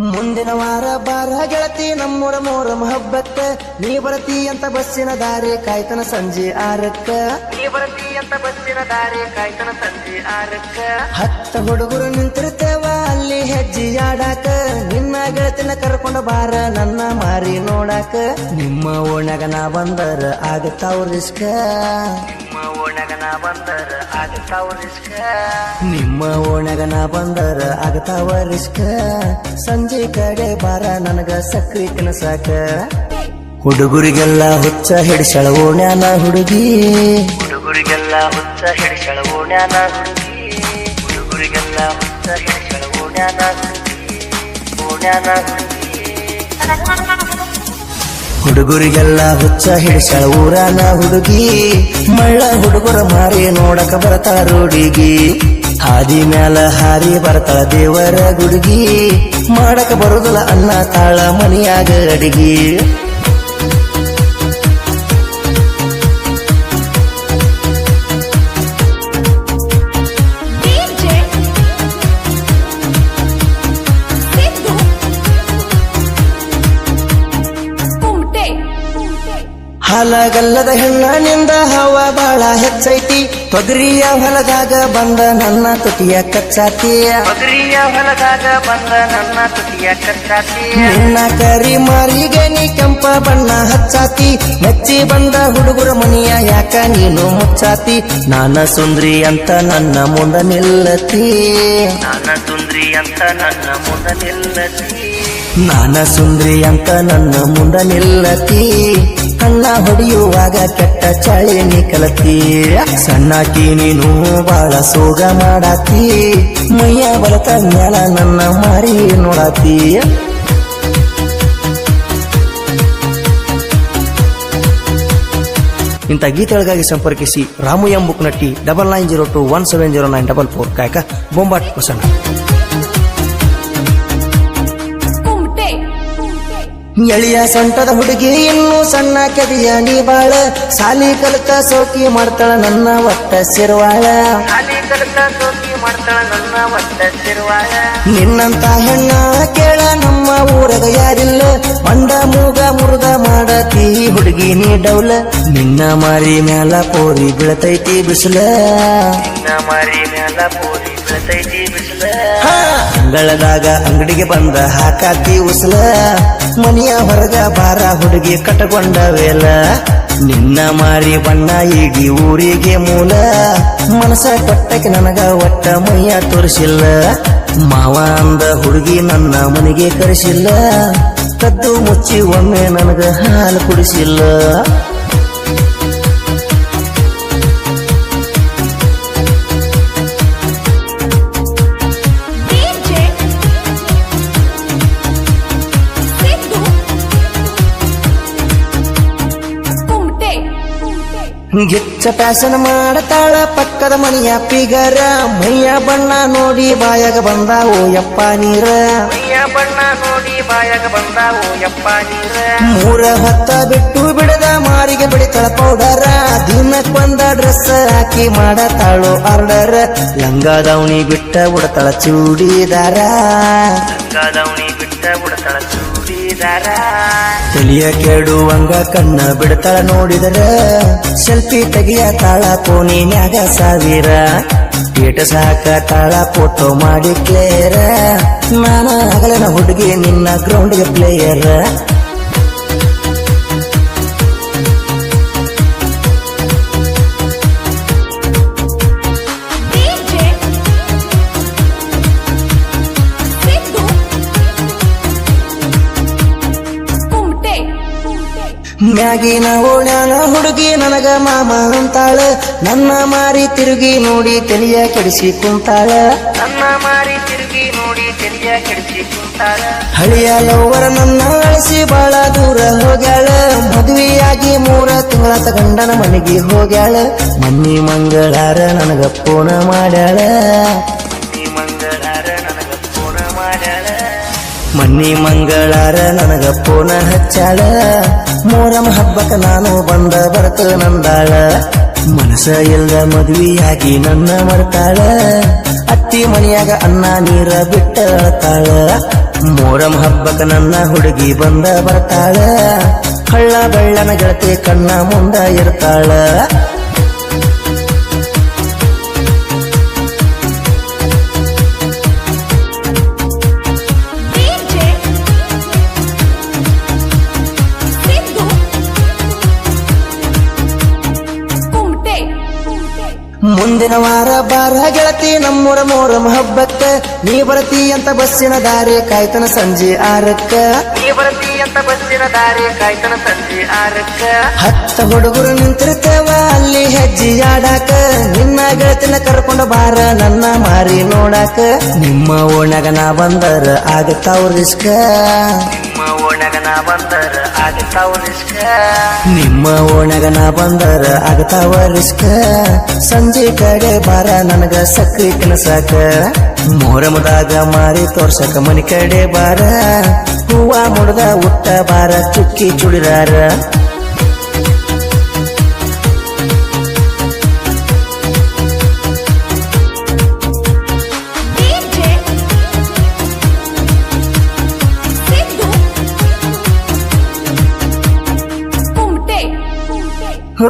ಮುಂದಿನ ವಾರ ಬಾರ ಗೆಳತಿ ನಮ್ಮೂರ ಮೋರಂ ಹಬ್ಬಕ್ಕ ನೀ ಬರತಿ ಅಂತ ಬಸ್ಸಿನ ದಾರಿ ಕಾಯ್ತನ ಸಂಜೆ 6ಕ್ಕ ಹತ್ತ ಹುಡುಗರು ನಿಂತಿರ್ತೇವ ಅಲ್ಲಿ ಹೆಜ್ಜೆ ಆಡಾಕ ನಿನ್ನ ಗೆಳತಿನ ಕರ್ಕೊಂಡ ಬಾರ ನನ್ನ ಮಾರಿ ನೋಡಾಕ ನಿಮ್ಮ ಓಣ್ಯಾಗ ನಾ ಬಂದರ ಆಗತಾವ ರಿಸ್ಕ ನಿಮ್ಮ ಓಣ್ಯಾಗ ನಾ ಬಂದರ ಆಗತಾವ ರಿಸ್ಕ ಸಂಜೆ ಕಡೆ ಬಾರ ನನಗ ಸಕ್ರಿ ತಿನಸಾಕ ಹುಡುಗರಿಗೆಲ್ಲ ಹುಚ್ಚ ಹಿಡಿಸಳ ಓಣ್ಯಾನ ಹುಡುಗಿ ಹುಡುಗರಿಗೆಲ್ಲ ಹುಚ್ಚ ಹಿಡಿಸಳ ಊರಾನ ಹುಡುಗಿ ಮಳ್ಳ ಹುಡುಗರ ಮಾರಿ ನೋಡಕ ಬರ್ತಾಳ ಹುಡುಗಿ ಹಾದಿ ಮ್ಯಾಲ ಹಾರಿ ಬರ್ತಾಳ ದೇವರ ಗುಡುಗಿ ಮಾಡಕ ಬರುದಿಲ್ಲ ಅನ್ನ ತಾಳ ಮನಿಯಾಗ ಅಡಿಗಿ ಹಾಲಗಲ್ಲದ ಹೆಣ್ಣಿಂದ ಹವ ಬಾಳ ಹೆಚ್ಚೈತಿ ತೊಗರಿಯ ಹೊಲದಾಗ ಬಂದ ನನ್ನ ತುಟಿಯ ಕಚ್ಚಾತಿ ನಿನ್ನ ಕರಿ ಮಾರಿಗೆ ನೀ ಕೆಂಪ ಬಣ್ಣ ಹಚ್ಚಾತಿ ಮೆಚ್ಚಿ ಬಂದ ಹುಡುಗರ ಮನಿಯ ಯಾಕ ನೀನು ಮುಚ್ಚಾತಿ ನಾನ ಸುಂದ್ರಿ ಅಂತ ನನ್ನ ಮುಂದ ನಿಲ್ಲತಿ ನಾನ ಸುಂದ್ರಿ ಅಂತ ನನ್ನ ಮುಂದ ನಿಲ್ಲತಿ ಅಣ್ಣ ಹೊಡೆಯುವಾಗ ಕೆಟ್ಟ ಚಾಳಿ ನೀ ಕಲತಿ ಸಣ್ಣಾಕಿ ನೀನು ಬಾಳ ಸೋಗ ಮಾಡಾತಿ ಮೈಯ ಬಲತ ಮ್ಯಾಲ ನನ್ನ ಮಾರಿ ನೋಡಾತಿ ಇಂಥ ಗೀತೆಗಳಿಗಾಗಿ ಸಂಪರ್ಕಿಸಿ ರಾಮು ಎಂ ಬುಕ್ ನಟ್ಟಿ 9902170944 ಕಾಯಕ ಬೊಂಬಾಟ್ ಪ್ರಸನ್ನ ಎಳಿಯ ಸೊಂಟದ ಹುಡುಗಿ ಇನ್ನು ಸಣ್ಣ ಕೆದಿಯ ನೀ ಬಾಳ ಸಾಲಿ ಕಲಿತ ಸೋಕಿ ಮಾಡ್ತಾಳ ನನ್ನ ಒಟ್ಟ ಸಿರ್ವಾಳ ನಿನ್ನಂತ ಹೆಣ್ಣ ಕೇಳ ನಮ್ಮ ಊರಗ ಯಾರಿಲ್ಲ ಮಂಡ ಮೂಗ ಮುರುದ ಮಾಡತಿ ಹುಡುಗಿ ನೀ ಡೌಲ ನಿನ್ನ ಮಾರಿ ಮ್ಯಾಲ ಪೋರಿ ಬೀಳತೈತಿ ಬಿಸಿಲ ಅಂಗಳದಾಗ ಅಂಗಡಿಗೆ ಬಂದ ಹಾಕಾತಿ ಉಸಲ ಮನಿಯ ಹೊರಗ ಬಾರ ಹುಡುಗಿ ಕಟ್ಟಕೊಂಡವೇಲ ನಿನ್ನ ಮಾರಿ ಬಣ್ಣ ಇಡೀ ಊರಿಗೆ ಮೂಲ ಮನಸ ಕೊಟ್ಟಕ್ಕೆ ನನಗ ಒಟ್ಟ ಮೈಯ ತೋರಿಸಿಲ್ಲ ಮಾವ ಅಂದ ಹುಡುಗಿ ನನ್ನ ಮನೆಗೆ ಕರೆಸಿಲ್ಲ ಕದ್ದು ಮುಚ್ಚಿ ಒಮ್ಮೆ ನನಗ ಹಾಲು ಕುಡಿಸಿಲ್ಲ ಗಿಚ್ಚ ಪ್ಯಾಸನ ಮಾಡತಾಳ ಪಕ್ಕದ ಮನೆಯ ಪಿಗರ ಮೈಯ ಬಣ್ಣ ನೋಡಿ ಬಾಯಾಗ ಬಂದಾವೋ ಯಪ್ಪ ನೀರ ಮೂರ ಹೊತ್ತ ಬಿಟ್ಟು ಬಿಡದ ಮಾರಿಗೆ ಬಿಡಿತಾಳ ಪೌಡರ ದಿನಕ್ಕೊಂದ ಡ್ರೆಸ್ ಹಾಕಿ ಮಾಡತಾಳು ಆರ್ಡರ್ ಲಂಗಾದವಣಿ ಬಿಟ್ಟ ಉಡತಾಳ ಚೂಡಿದಾರ ತಲಿಯ ಕೆಡುವಂಗ ಕಣ್ಣ ಬಿಡ್ತಾಳ ನೋಡಿದರ ಸೆಲ್ಫಿ ತೆಗಿಯ ತಾಳ ಫೋನಿನ್ಯಾಗ 1000 ಪೇಟ ಸಾಕ ತಾಳ ಫೋಟೋ ಮಾಡಿ ಕ್ಲೇರ ನಾನ ಹಗಲನ ಹುಡುಗಿ ನಿನ್ನ ಗ್ರೌಂಡ್ಗೆ ಪ್ಲೇಯರ್ ಮ್ಯಾಗಿನ ಓಣ್ಯಾನ ಹುಡುಗಿ ನನಗ ಮಾಮ ಅಂತಾಳ ನನ್ನ ಮಾರಿ ತಿರುಗಿ ನೋಡಿ ತಲಿಯ ಕೆಡಿಸಿ ಕುಂತಾಳ ಹಳಿಯ ಲವ್ವರ ನನ್ನ ಅಳಿಸಿ ಬಾಳ ದೂರ ಹೋಗ್ಯಾಳ ಮದುವೆಯಾಗಿ 3 ತಿಂಗಳ ಗಂಡನ ಮನೆಗೆ ಹೋಗ್ಯಾಳ ಮನ್ನಿ ಮಂಗಳಾರ ನನಗ ಫೋನ ಮಾಡ್ಯಾಳ ಮನ್ನಿ ಮಂಗಳಾರ ನನಗ ಫೋನ ಹಚ್ಚಾಳ ಮೋರಂ ಹಬ್ಬಕ್ಕ ನಾನು ಬಂದ ಬರತ ನಂದಾಳ ಮನಸ ಎಲ್ಲ ಮದುವೆಯಾಗಿ ನನ್ನ ಮರ್ತಾಳ ಅತ್ತಿ ಮನೆಯಾಗ ಅನ್ನ ನೀರ ಬಿಟ್ಟ ಅಳತಾಳ ಮೋರಂ ಹಬ್ಬಕ್ಕ ನನ್ನ ಹುಡುಗಿ ಬಂದ ಬರ್ತಾಳ ಹಳ್ಳ ಬೆಳ್ಳನ ಗೆಳತಿ ಕಣ್ಣ ಮುಂದ ಇರ್ತಾಳ ಮುಂದಿನ ವಾರ ಬಾರ ಗೆಳತಿ ನಮ್ಮೂರ ಮೋರಂ ಹಬ್ಬಕ್ಕ ನೀ ಬರತಿ ಅಂತ ಬಸ್ಸಿನ ದಾರಿ ಕಾಯ್ತನ ಸಂಜೆ 6ಕ್ಕ ಹತ್ತ ಹುಡುಗರು ನಿಂತಿರ್ತೇವ ಅಲ್ಲಿ ಹೆಜ್ಜೆ ಆಡಾಕ ನಿನ್ನ ಗೆಳತಿನ ಕರ್ಕೊಂಡ ಬಾರ ನನ್ನ ಮಾರಿ ನೋಡಾಕ ನಿಮ್ಮ ಓಣ್ಯಾಗ ನಾ ಬಂದರ ಆಗತಾವ ರಿಸ್ಕ ನಿಮ್ಮ ಓಣ್ಯಾಗ ನಾ ಬಂದರ ಆಗತಾವ ರಿಸ್ಕ ಸಂಜೆ ಕಡೆ ಬಾರ ನನಗ ಸಕ್ರಿ ತಿನಸಾಕ ಮೋರಮದಾಗ ಮಾರಿ ತೋರ್ಸಕ ಮನಿ ಕಡೆ ಬಾರ ಹೂವ ಮುಡ್ದ ಉಟ್ಟ ಬಾರ ಚುಕ್ಕಿ ಚುಡಿದಾರ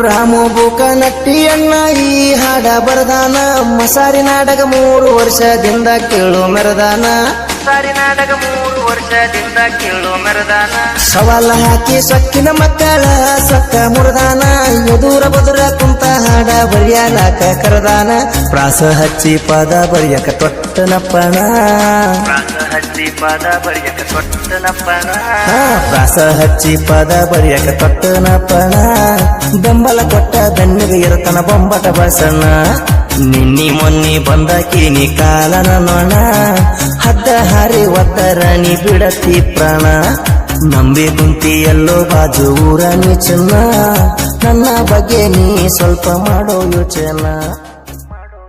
ರಾಮು ಬೂಕ ನಟ್ಟಿ ಅಣ್ಣ ಈ ಹಾಡ ಬರದಾನ ಮಸಾರಿ ನಾಟಕ 3 ವರ್ಷದಿಂದ ಕೇಳು ಮೆರದಾನ ಸವಾಲ ಹಾಕಿ ಸೊಕ್ಕಿನ ಮಕ್ಕಳ ಸೊಕ್ಕ ಮುರದಾನ ಎದುರ ಬದುರ ಕುಂತ ಹಾಡ ಬರಿಯಲಾಕ ಕರದಾನ ಪ್ರಾಸ ಹಚ್ಚಿ ಪದ ಬರಿಯಕ ತೊಟ್ಟನಪ್ಪಣ ಪ್ರಾಸ ಹಚ್ಚಿ ಪದ ಬರಿಯಕ ತೊಟ್ಟನಪ್ಪಣ ಬೆಂಬಲ ಕೊಟ್ಟ ಬೆನ್ನಿಗೆ ಇರತನ ಬೊಂಬಟ ಬಸಣ್ಣ ನಿನ್ನಿ ಮೊನ್ನಿ ಬಂದಕೀನಿ ಕಾಲನ ನೋಣ ಹದ್ದ ಹಾರಿ ಒದ್ದರ ನೀ ಬಿಡತಿ ಪ್ರಾಣ ನಂಬಿ ಕುಂತಿ ಎಲ್ಲೋ ಬಾಜು ಊರ ನೀ ಚೆನ್ನ ನನ್ನ ಬಗ್ಗೆ ನೀ ಸ್ವಲ್ಪ ಮಾಡೋ ಯೋಚನ